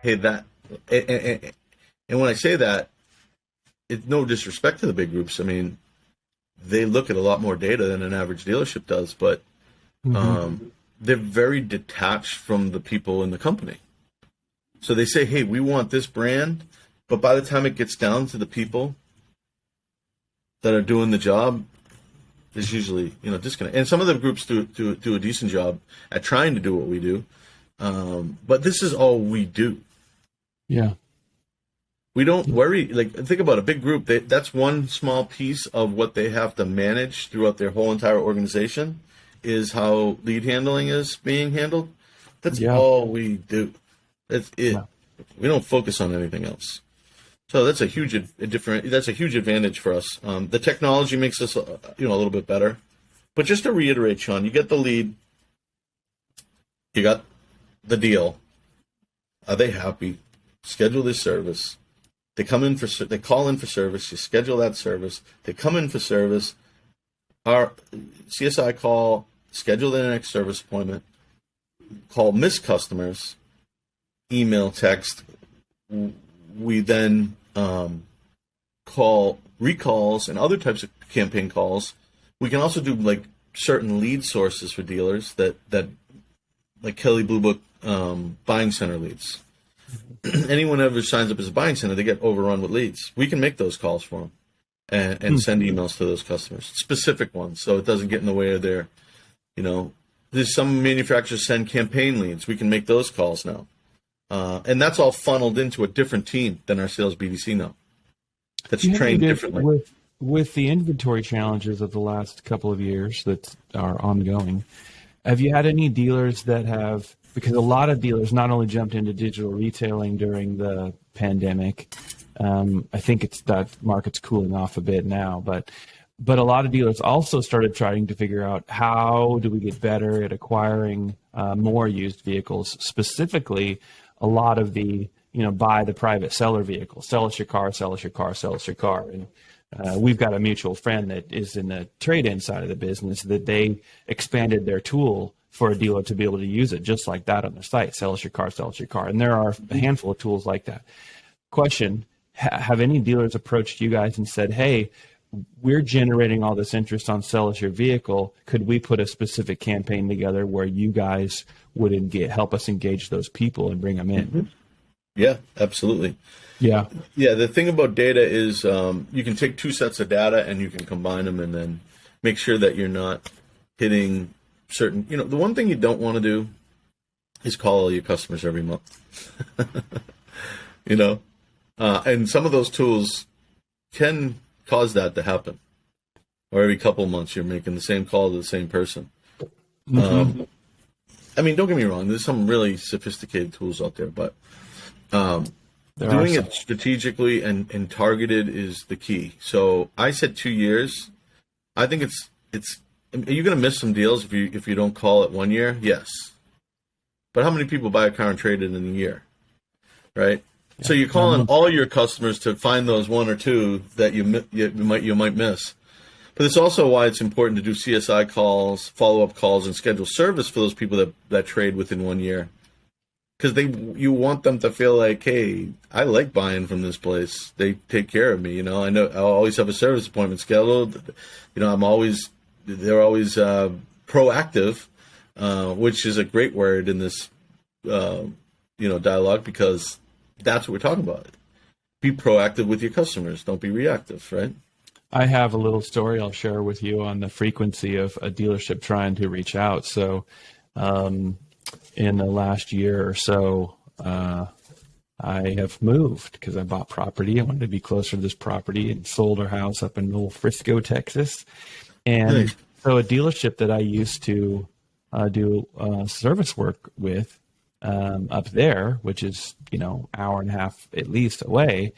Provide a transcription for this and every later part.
hey, and when I say that, it's no disrespect to the big groups. I mean, they look at a lot more data than an average dealership does, but they're very detached from the people in the company. So they say, hey, we want this brand, but by the time it gets down to the people that are doing the job, there's usually, disconnect. And some of the groups do a decent job at trying to do what we do. But this is all we do. Yeah. We don't worry. Like, think about a big group. That's one small piece of what they have to manage throughout their whole entire organization is how lead handling is being handled. That's all we do. That's it. Yeah. We don't focus on anything else. So that's a huge advantage for us. The technology makes us, a little bit better. But just to reiterate, Sean, you get the lead, you got the deal. Are they happy? Schedule this service. They call in for service. You schedule that service. They come in for service. Our CSI call, schedule their next service appointment. Call missed customers. Email, text. We then call recalls and other types of campaign calls. We can also do like certain lead sources for dealers that like Kelley Blue Book buying center leads. Anyone ever signs up as a buying center, they get overrun with leads. We can make those calls for them and send emails to those customers, specific ones, so it doesn't get in the way of their, there's some manufacturers send campaign leads. We can make those calls now. And that's all funneled into a different team than our sales BDC now. That's trained differently. With the inventory challenges of the last couple of years that are ongoing, have you had any dealers that have, because a lot of dealers not only jumped into digital retailing during the pandemic, I think that market's cooling off a bit now, but a lot of dealers also started trying to figure out how do we get better at acquiring more used vehicles, specifically a lot of the, buy the private seller vehicle, sell us your car, sell us your car, sell us your car. And we've got a mutual friend that is in the trade-in side of the business that they expanded their tool for a dealer to be able to use it just like that on their site, sell us your car, sell us your car. And there are a handful of tools like that. Question, have any dealers approached you guys and said, hey, we're generating all this interest on sell us your vehicle. Could we put a specific campaign together where you guys would help us engage those people and bring them in? Mm-hmm. Yeah, absolutely. Yeah. Yeah. The thing about data is you can take two sets of data and you can combine them and then make sure that you're not hitting certain, the one thing you don't want to do is call all your customers every month, and some of those tools can cause that to happen, or every couple of months you're making the same call to the same person. Mm-hmm. Don't get me wrong, there's some really sophisticated tools out there, but doing it strategically and targeted is the key. So I said 2 years. I think it's are you going to miss some deals if you don't call it 1 year? Yes. But how many people buy a car and trade it in a year, right? Yeah. So you're calling all your customers to find those one or two that you might miss. But it's also why it's important to do CSI calls, follow-up calls, and schedule service for those people that trade within 1 year. Because you want them to feel like, hey, I like buying from this place. They take care of me. I know I'll always have a service appointment scheduled. They're always proactive, which is a great word in this, dialogue, because that's what we're talking about. Be proactive with your customers. Don't be reactive, right? I have a little story I'll share with you on the frequency of a dealership trying to reach out. So in the last year or so, I have moved because I bought property. I wanted to be closer to this property and sold our house up in Little Frisco, Texas. And so a dealership that I used to do service work with up there, which is, hour and a half at least away,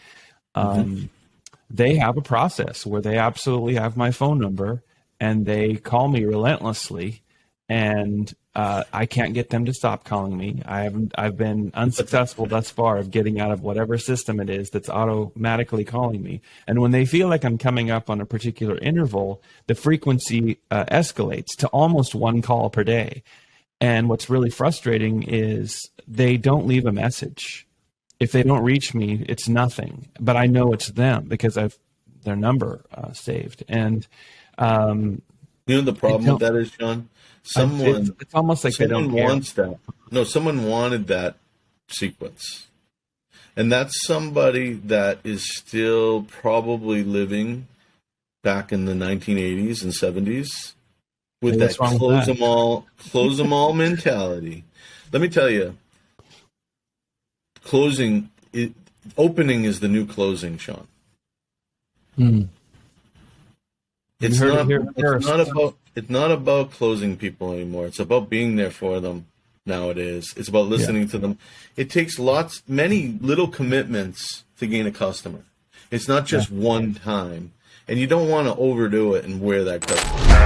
they have a process where they absolutely have my phone number and they call me relentlessly, and I can't get them to stop calling me. I've been unsuccessful thus far of getting out of whatever system it is that's automatically calling me. And when they feel like I'm coming up on a particular interval, the frequency escalates to almost one call per day. And what's really frustrating is they don't leave a message. if they don't reach me, it's nothing. But I know it's them because I've their number saved. And You know the problem with that is, Sean? it's almost like they don't Someone care. wants that. No, someone wanted that sequence. And that's somebody that is still probably living back in the 1980s and 70s with Hey, that what's wrong with that? close them all mentality. Let me tell you, opening is the new closing, Sean. Hmm. It's heard it not. here It's first. not about. It's not about closing people anymore. It's about being there for them nowadays. It's about listening to them. It takes many little commitments to gain a customer. It's not just one time, and you don't want to overdo it and wear that customer.